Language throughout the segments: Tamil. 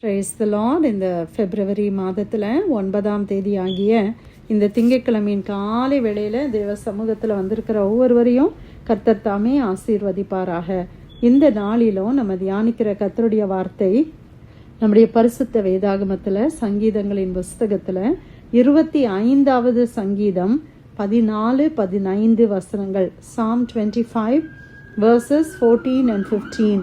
Praise the Lord. இந்த பிப்ரவரி மாதத்தில் 9ஆம் தேதி ஆகிய இந்த திங்கட்கிழமையின் காலை வேளையில் தேவ சமூகத்தில் வந்திருக்கிற ஒவ்வொருவரையும் கர்த்தர் தாமே ஆசீர்வதிப்பாராக. இந்த நாளிலும் நம்ம தியானிக்கிற கர்த்தருடைய வார்த்தை நம்முடைய பரிசுத்த வேதாகமத்தில் சங்கீதங்களின் புஸ்தகத்தில் 25வது சங்கீதம் 14-15 வசனங்கள். Psalm 25 verses 14 and 15.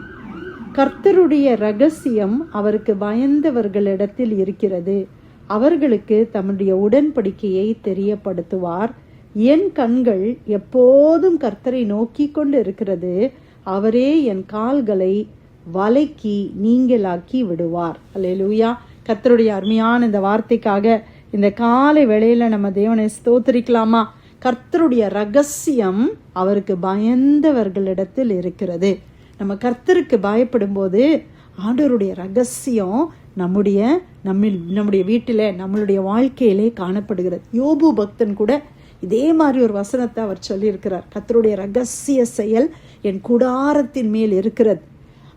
கர்த்தருடைய இரகசியம் அவருக்கு பயந்தவர்களிடத்தில் இருக்கிறது, அவர்களுக்கு தம்முடைய உடன்படிக்கையை தெரியப்படுத்துவார். என் கண்கள் எப்போதும் கர்த்தரை நோக்கி கொண்டு இருக்கிறது, அவரே என் கால்களை வலைக்கு நீங்களாக்கி விடுவார். அல்லேலூயா. கர்த்தருடைய அருமையான இந்த வார்த்தைக்காக இந்த காலை வேளையில நம்ம தேவனை ஸ்தோத்திரிக்கலாமா? கர்த்தருடைய இரகசியம் அவருக்கு பயந்தவர்களிடத்தில் இருக்கிறது. நம்ம கர்த்தருக்கு பயப்படும் போது ஆண்டவருடைய ரகசியம் நம்முடைய வீட்டில் நம்மளுடைய வாழ்க்கையிலே காணப்படுகிறது. யோபு பக்தன் கூட இதே மாதிரி ஒரு வசனத்தை அவர் சொல்லியிருக்கிறார். கர்த்தருடைய ரகசிய செயல் என் கூடாரத்தின் மேல் இருக்கிறது.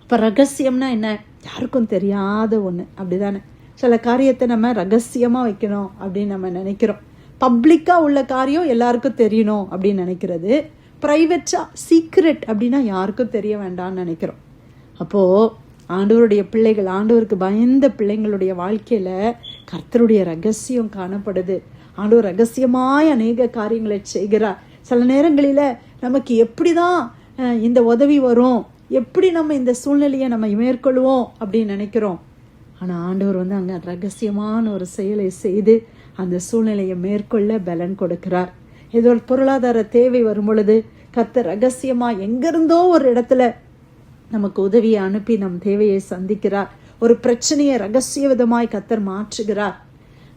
அப்போ ரகசியம்னா என்ன? யாருக்கும் தெரியாத ஒன்று, அப்படிதானே? சில காரியத்தை நம்ம ரகசியமாக வைக்கணும் அப்படின்னு நம்ம நினைக்கிறோம். பப்ளிக்காக உள்ள காரியம் எல்லாருக்கும் தெரியணும் அப்படின்னு நினைக்கிறது. ப்ரைவேட்டா சீக்ரெட் அப்படின்னா யாருக்கும் தெரிய வேண்டாம்னு நினைக்கிறோம். அப்போது ஆண்டவருடைய பிள்ளைகள், ஆண்டவருக்கு பயந்த பிள்ளைங்களுடைய வாழ்க்கையில் கர்த்தருடைய ரகசியம் காணப்படுது. ஆண்டவர் ரகசியமாய் அநேக காரியங்களை செய்கிறார். சில நேரங்களில் நமக்கு எப்படி தான் இந்த உதவி வரும், எப்படி நம்ம இந்த சூழ்நிலையை நம்ம மேற்கொள்வோம் அப்படின்னு நினைக்கிறோம். ஆனால் ஆண்டவர் அங்கே ரகசியமான ஒரு செயலை செய்து அந்த சூழ்நிலையை மேற்கொள்ள பலன் கொடுக்கிறார். ஏதோ ஒரு பொருளாதார தேவை வரும் பொழுது கர்த்தர் ரகசியமா எங்கிருந்தோ ஒரு இடத்துல நமக்கு உதவியை அனுப்பி நம் தேவையை சந்திக்கிறார். ஒரு பிரச்சனையை ரகசிய விதமாய் கர்த்தர் மாற்றுகிறார்.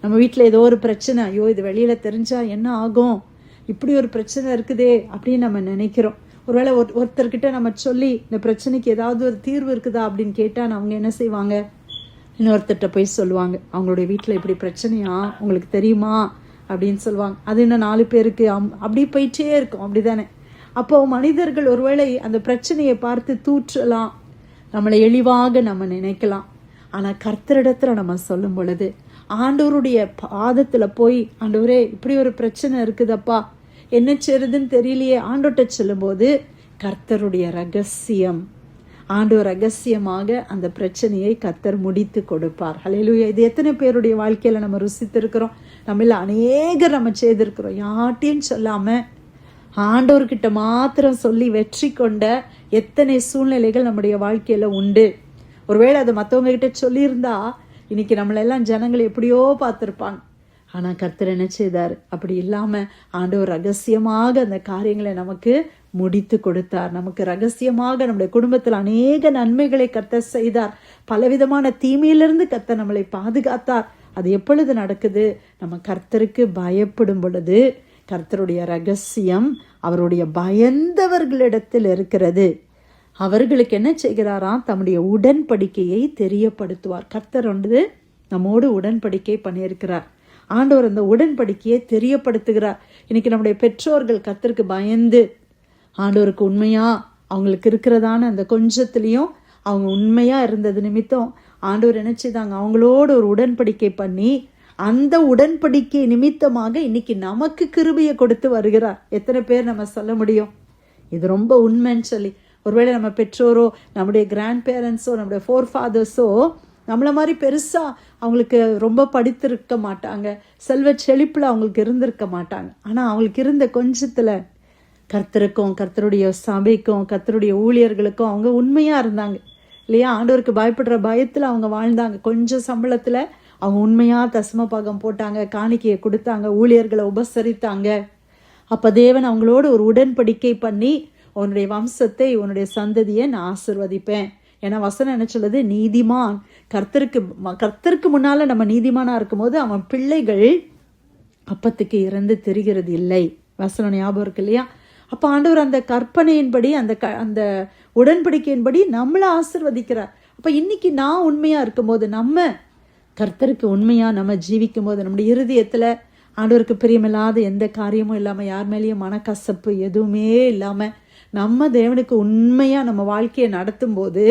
நம்ம வீட்டில் ஏதோ ஒரு பிரச்சனை, ஐயோ இது வெளியில தெரிஞ்சா என்ன ஆகும், இப்படி ஒரு பிரச்சனை இருக்குதே அப்படின்னு நம்ம நினைக்கிறோம். ஒருவேளை ஒருத்தர்கிட்ட நம்ம சொல்லி இந்த பிரச்சனைக்கு ஏதாவது ஒரு தீர்வு இருக்குதா அப்படின்னு கேட்டால் அவங்க என்ன செய்வாங்க? இன்னொருத்தர்கிட்ட போய் சொல்லுவாங்க, அவங்களுடைய வீட்டில் இப்படி பிரச்சனையா, உங்களுக்கு தெரியுமா அப்படின்னு சொல்லுவாங்க. அது இன்னும் 4 பேருக்கு அப்படி போயிட்டே இருக்கும், அப்படிதானே? அப்போ மனிதர்கள் ஒருவேளை அந்த பிரச்சனையை பார்த்து தூற்றலாம், நம்மளை எளிவாக நம்ம நினைக்கலாம். ஆனால் கர்த்தரிடத்துல நம்ம சொல்லும் பொழுது, ஆண்டவருடைய பாதத்துல போய், ஆண்டவரே இப்படி ஒரு பிரச்சனை இருக்குதப்பா, என்ன செய்யறதுன்னு தெரியலையே, ஆண்டவர்கிட்ட சொல்லும்போது கர்த்தருடைய ரகசியம், ஆண்டவர் ரகசியமாக அந்த பிரச்சனையை கர்த்தர் முடித்து கொடுப்பார். ஹல்லேலூயா. இது எத்தனை பேருடைய வாழ்க்கையில நம்ம ருசித்திருக்கிறோம்? நம்மள அநேகர் நம்ம செய்திருக்கிறோம். யார்ட்டையும் சொல்லாம ஆண்டவர்கிட்ட மாத்திரம் சொல்லி வெற்றி கொண்ட எத்தனை சூழ்நிலைகள் நம்முடைய வாழ்க்கையில உண்டு. ஒருவேளை அதை மற்றவங்க கிட்ட சொல்லியிருந்தா இன்னைக்கு நம்மளெல்லாம் ஜனங்கள் எப்படியோ பார்த்துருப்பாங்க. ஆனால் கர்த்தர் என்ன செய்தார்? அப்படி இல்லாமல் ஆண்டவர் ரகசியமாக அந்த காரியங்களை நமக்கு முடித்து கொடுத்தார். நமக்கு ரகசியமாக நம்முடைய குடும்பத்தில் அநேக நன்மைகளை கர்த்தர் செய்தார். பலவிதமான தீமையிலிருந்து கர்த்தர் நம்மளை பாதுகாத்தார். அது எப்பொழுது நடக்குது? நம்ம கர்த்தருக்கு பயப்படும் பொழுது கர்த்தருடைய ரகசியம் அவருடைய பயந்தவர்களிடத்தில் இருக்கிறது. அவர்களுக்கு என்ன செய்கிறாராம்? தம்முடைய உடன்படிக்கையை தெரியப்படுத்துவார். கர்த்தர் நம்மோடு உடன்படிக்கை பண்ணியிருக்கிறார். ஆண்டவர் அந்த உடன்படிக்கையை தெரியப்படுத்துகிறார். இன்னைக்கு நம்முடைய பெற்றோர்கள் கர்த்தருக்கு பயந்து ஆண்டவருக்கு உண்மையா அவங்களுக்கு இருக்கிறதான அந்த கொஞ்சத்திலையும் அவங்க உண்மையா இருந்தது நிமித்தம் ஆண்டவர் என்ன செய்தாங்க? அவங்களோடு ஒரு உடன்படிக்கை பண்ணி அந்த உடன்படிக்கை நிமித்தமாக இன்னைக்கு நமக்கு கிருபையை கொடுத்து வருகிறார். எத்தனை பேர் நம்ம சொல்ல முடியும் இது ரொம்ப உண்மைன்னு சொல்லி? ஒருவேளை நம்ம பெற்றோரோ, நம்முடைய கிராண்ட் பேரண்ட்ஸோ, நம்முடைய ஃபோர்ஃபாதர்ஸோ நம்மளை மாதிரி பெருசா அவங்களுக்கு ரொம்ப படித்திருக்க மாட்டாங்க, செல்வ செழிப்புல அவங்களுக்கு இருந்திருக்க மாட்டாங்க. ஆனா அவங்களுக்கு இருந்த கொஞ்சத்துல கர்த்தருக்கும் கர்த்தருடைய சபைக்கும் கர்த்தருடைய ஊழியர்களுக்கும் அவங்க உண்மையா இருந்தாங்க இல்லையா? ஆண்டவருக்கு பயப்படுற பயத்துல அவங்க வாழ்ந்தாங்க. கொஞ்சம் சம்பளத்துல அவங்க உண்மையா தசம பாகம் போட்டாங்க, காணிக்கையை கொடுத்தாங்க, ஊழியர்களை உபசரித்தாங்க. அப்ப தேவன் அவங்களோட ஒரு உடன்படிக்கை பண்ணி, உன்னுடைய வம்சத்தை, உன்னுடைய சந்ததியை நான் ஆசிர்வதிப்பேன். ஏன்னா வசனம் என்ன சொல்லுது? நீதிமான் கர்த்தருக்கு முன்னால நம்ம நீதிமானா இருக்கும்போது அவன் பிள்ளைகள் அப்பத்துக்கு இறந்து தெரிகிறது இல்லை. வசனம் ஞாபகம் இருக்கு இல்லையா? அப்ப ஆண்டவர் அந்த கற்பனையின்படி, அந்த உடன்படிக்கையின்படி நம்மளை ஆசிர்வதிக்கிறார். அப்ப இன்னைக்கு நான் உண்மையா இருக்கும்போது, நம்ம கர்த்தருக்கு உண்மையா நம்ம ஜீவிக்கும் போது, நம்முடைய இருதயத்துல ஆண்டவருக்கு பிரியமில்லாத எந்த காரியமும் இல்லாம, யார் மேலேயும் மனக்கசப்பு எதுவுமே இல்லாம நம்ம தேவனுக்கு உண்மையா நம்ம வாழ்க்கையை நடத்தும் போது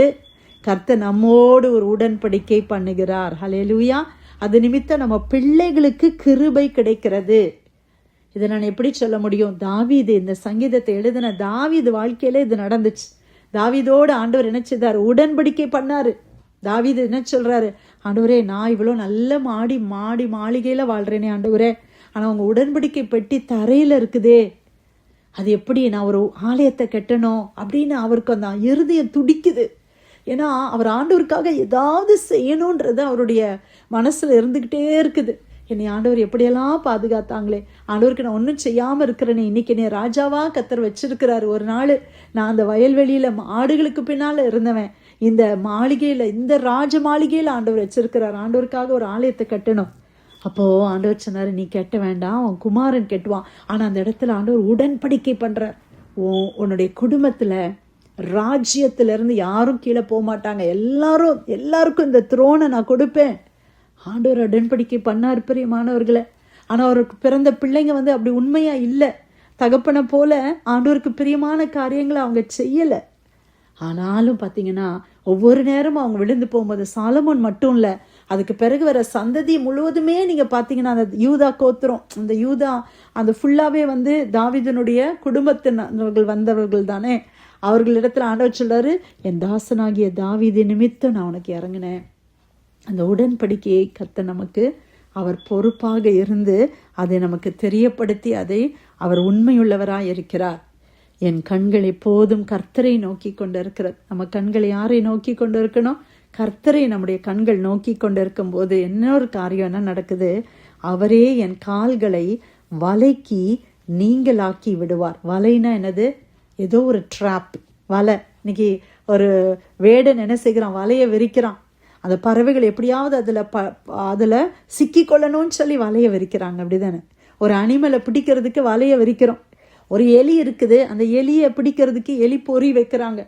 கர்த்தர் நம்மோடு ஒரு உடன்படிக்கை பண்ணுகிறார். ஹல்லேலூயா. அது நிமித்தம் நம்ம பிள்ளைகளுக்கு கிருபை கிடைக்கிறது. இதை நான் எப்படி சொல்ல முடியும்? தாவீது, இந்த சங்கீதத்தை எழுதின தாவீது வாழ்க்கையில இது நடந்துச்சு. தாவீதோடு ஆண்டவர் என்ன செய்தார்? உடன்படிக்கை பண்ணாரு. தாவீது என்ன சொல்றாரு? ஆண்டவரே, நான் இவ்வளோ நல்ல மாளிகையில வாழ்றேனே ஆண்டவரே, ஆனா உங்க உடன்படிக்கை பெட்டி தரையில இருக்குதே, அது எப்படி நான் ஒரு ஆலயத்தை கட்டணும் அப்படின்னு அவருக்கு அந்த இருதயம் துடிக்குது. ஏன்னா அவர் ஆண்டவருக்காக ஏதாவது செய்யணுன்றது அவருடைய மனசுல இருந்துகிட்டே இருக்குது. என்னை ஆண்டவர் எப்படியெல்லாம் பாதுகாத்தாங்களே, ஆண்டவருக்கு நான் ஒன்றும் செய்யாமல் இருக்கிறேனே, இன்னைக்கு என்னை ராஜாவா கர்த்தர் வச்சிருக்கிறாரு. ஒரு நாள் நான் அந்த வயல்வெளியில ஆடுகளுக்கு பின்னால இருந்தவன், இந்த மாளிகையில, இந்த ராஜ மாளிகையில ஆண்டவர் வச்சிருக்கிறார். ஆண்டவருக்காக ஒரு ஆலயத்தை கட்டணும். அப்போ ஆண்டவர் சொன்னாரு, நீ கெட்ட வேண்டாம், உன் குமாரன் கெட்டுவான். ஆனா அந்த இடத்துல ஆண்டவர் உடன்படிக்கை பண்றார். உன்னுடைய குடும்பத்துல, ராஜ்யத்துல இருந்து யாரும் கீழே போக மாட்டாங்க, எல்லாருக்கும் இந்த த்ரோனை நான் கொடுப்பேன். ஆண்டவர் உடன்படிக்கை பண்ணார் பிரியமானவர்களை. ஆனா அவருக்கு பிறந்த பிள்ளைங்க அப்படி உண்மையா இல்லை. தகப்பனை போல ஆண்டவருக்கு பிரியமான காரியங்களை அவங்க செய்யல. ஆனாலும் பாத்தீங்கன்னா ஒவ்வொரு நேரமும் அவங்க விழுந்து போகும்போது, சாலமோன் மட்டும் இல்ல, அதுக்கு பிறகு வர சந்ததி முழுவதுமே நீங்க பாத்தீங்கன்னா அந்த யூதா கோத்திரம், அந்த யூதா அந்த ஃபுல்லாவே தாவீதினுடைய குடும்பத்தினர்கள் வந்தவர்கள் தானே. அவர்களிடத்துல ஆண்டவர் சொல்றாரு, என் தாசனாகிய தாவீது நிமித்தம் நான் உனக்கு இறங்கினேன். அந்த உடன்படிக்கையை கர்த்தர் நமக்கு அவர் பொறுப்பாக இருந்து அதை நமக்கு தெரியப்படுத்தி அதை அவர் உண்மையுள்ளவராய் இருக்கிறார். என் கண்கள் எப்போதும் கர்த்தரை நோக்கி கொண்டிருக்கிறது. நம்ம கண்களை யாரை நோக்கி கொண்டு இருக்கணும்? கர்த்தரை நம்முடைய கண்கள் நோக்கி கொண்டிருக்கும் போது இன்னொரு காரியம் என்ன நடக்குது? அவரே என் கால்களை வலைக்கு நீங்களாக்கி விடுவார். வலைனா என்னது? ஏதோ ஒரு ட்ராப், வலை. இன்னைக்கு ஒரு வேடன் என்ன செய்கிறான்? வலையை விரிக்கிறான். அந்த பறவைகள் எப்படியாவது அதுல சிக்கி கொள்ளணும்னு சொல்லி வலையை விரிக்கிறாங்க, அப்படிதானே? ஒரு அனிமலை பிடிக்கிறதுக்கு வலையை விரிக்கிறோம். ஒரு எலி இருக்குது, அந்த எலியை பிடிக்கிறதுக்கு எலி பொறி வைக்கிறாங்க.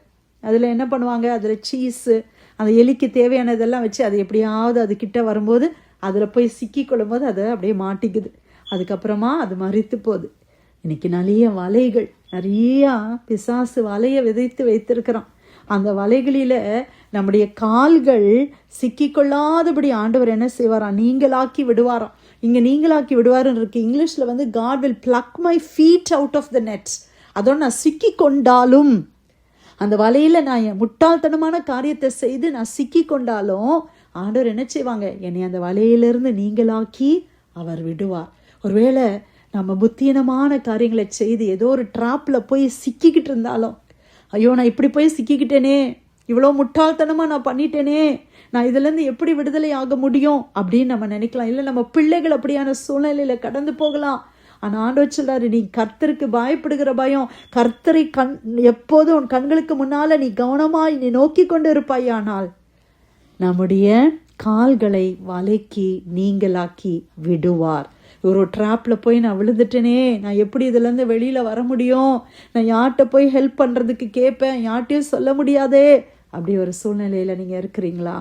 அதுல என்ன பண்ணுவாங்க? அதுல சீஸு, அந்த எலிக்கு தேவையானதெல்லாம் வச்சு அது எப்படியாவது அது கிட்ட வரும்போது அதுல போய் சிக்கி கொள்ளும் போது அதை அப்படியே மாட்டிக்குது. அதுக்கப்புறமா அது மரித்து போகுது. இன்னைக்கு நிறைய பிசாசு வலையை விதைத்து வைத்திருக்கிறான். அந்த வலைகளில நம்முடைய கால்கள் சிக்கிக்கொள்ளாதபடி ஆண்டவர் என்ன செய்வாராம்? நீங்களாக்கி விடுவாராம். இங்க நீங்களாக்கி விடுவாருன்னு இருக்கு. இங்கிலீஷ்ல God will pluck my feet out of the nets. அதோட நான் சிக்கி கொண்டாலும், அந்த வலையில நான் என் முட்டாள்தனமான காரியத்தை செய்து நான் சிக்கி கொண்டாலும் ஆண்டவர் என்ன செய்வாங்க? என்னை அந்த வலையிலிருந்து நீங்களாக்கி அவர் விடுவார். ஒருவேளை நம்ம புத்தீனமான காரியங்களை செய்து ஏதோ ஒரு ட்ராப்ல போய் சிக்கிக்கிட்டு இருந்தாலும், ஐயோ நான் இப்படி போய் சிக்கிக்கிட்டேனே, இவ்வளோ முட்டாள்தனமா நான் பண்ணிட்டேனே, நான் இதுலேருந்து எப்படி விடுதலை ஆக முடியும் அப்படின்னு நம்ம நினைக்கலாம். இல்லை, நம்ம பிள்ளைகள் அப்படியான சூழ்நிலையில கடந்து போகலாம். ஆனால் ஆண்டவர் சொல்றாரு, நீ கர்த்தருக்கு பயப்படுகிற பயம், கர்த்தரை எப்போதும் உன் கண்களுக்கு முன்னால நீ கவனமாய் நீ நோக்கி கொண்டு இருப்பாயானால் நம்முடைய கால்களை வலைக்கு நீங்களாக்கி விடுவார். ஒரு ட்ராப்ல போய் நான் விழுந்துட்டேனே, நான் எப்படி இதுலேருந்து வெளியில வர முடியும்? நான் யார்கிட்ட போய் ஹெல்ப் பண்றதுக்கு கேட்பேன், யார்கிட்டையும் சொல்ல முடியாதே. அப்படி ஒரு சூழ்நிலையில நீங்க இருக்கிறீங்களா?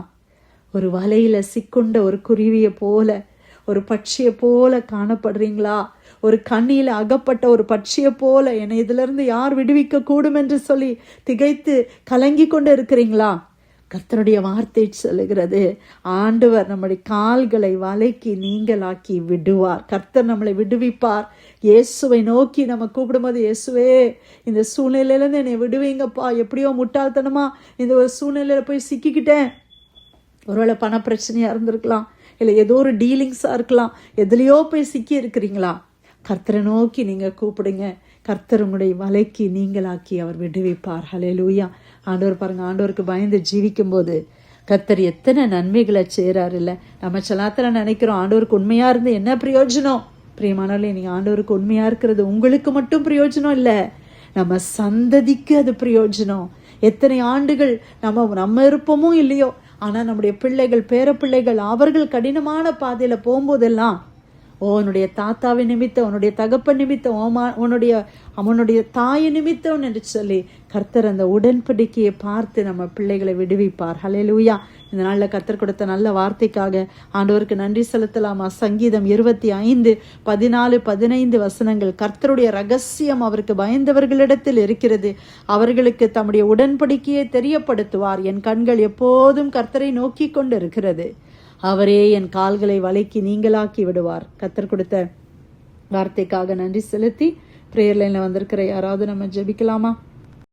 ஒரு வலையில சிக்குண்ட ஒரு குருவியை போல, ஒரு பட்சியை போல காணப்படுறீங்களா? ஒரு கண்ணியில அகப்பட்ட ஒரு பட்சியை போல என்னை இதுல இருந்து யார் விடுவிக்க கூடும் என்று சொல்லி திகைத்து கலங்கி கொண்டு இருக்கிறீங்களா? கர்த்தருடைய வார்த்தை சொல்லுகிறது, ஆண்டவர் நம்முடைய கால்களை வலைக்கு நீங்களாக்கி விடுவார். கர்த்தர் நம்மளை விடுவிப்பார். இயேசுவை நோக்கி நம்ம கூப்பிடும்போது, இயேசுவே இந்த சூழ்நிலையிலேருந்து என்னை விடுவீங்கப்பா, எப்படியோ முட்டாள்தனமா இந்த ஒரு சூழ்நிலையில போய் சிக்கிக்கிட்டேன். ஒருவேளை பண பிரச்சனையா இருந்திருக்கலாம், இல்லை ஏதோ ஒரு டீலிங்ஸா இருக்கலாம், எதுலையோ போய் சிக்கி இருக்கிறீங்களா? கர்த்தரை நோக்கி நீங்க கூப்பிடுங்க. கர்த்தர் உங்களுடைய வலைக்கு நீங்களாக்கி அவர் விடுவிப்பார். ஹல்லேலூயா. ஆண்டவர் பாருங்க, ஆண்டவருக்கு பயந்து ஜீவிக்கும் போது கர்த்தர் எத்தனை நன்மைகளை செய்யறாரு. இல்ல, நம்ம சலாத்திர நினைக்கிறோம் ஆண்டவருக்கு உண்மையா இருந்து என்ன பிரயோஜனம்? பிரியமானவர்களே, நீங்க ஆண்டவருக்கு உண்மையா இருக்கிறது உங்களுக்கு மட்டும் பிரயோஜனம் இல்ல, நம்ம சந்ததிக்கு அது பிரயோஜனம். எத்தனை ஆண்டுகள் நம்ம இருப்போமோ இல்லையோ, ஆனா நம்முடைய பிள்ளைகள், பேர பிள்ளைகள், அவர்கள் கடினமான பாதையில போகும்போதெல்லாம் உன்னுடைய தாத்தாவின் நிமித்தம், உன்னுடைய தகப்பன் நிமித்தம், அவனுடைய தாய் நிமித்தம் என்று சொல்லி கர்த்தர் அந்த உடன்படிக்கையை பார்த்து நம்ம பிள்ளைகளை விடுவிப்பார். ஹல்லேலூயா. இந்த நாளில் கர்த்தர் கொடுத்த நல்ல வார்த்தைக்காக ஆண்டவருக்கு நன்றி செலுத்தலாமா? சங்கீதம் 25, 14, 15 வசனங்கள். கர்த்தருடைய ரகசியம் அவருக்கு பயந்தவர்களிடத்தில் இருக்கிறது, அவர்களுக்கு தம்முடைய உடன்படிக்கையை தெரியப்படுத்துவார். என் கண்கள் எப்போதும் கர்த்தரை நோக்கி கொண்டு இருக்கிறது, அவரே என் கால்களை வளைக்கி நீங்களாக்கி விடுவார். கர்த்தர் கொடுத்த வார்த்தைக்காக நன்றி செலுத்தி பிரேயர் லைன்ல வந்திருக்கிற யாராவது நம்ம ஜெபிக்கலாமா?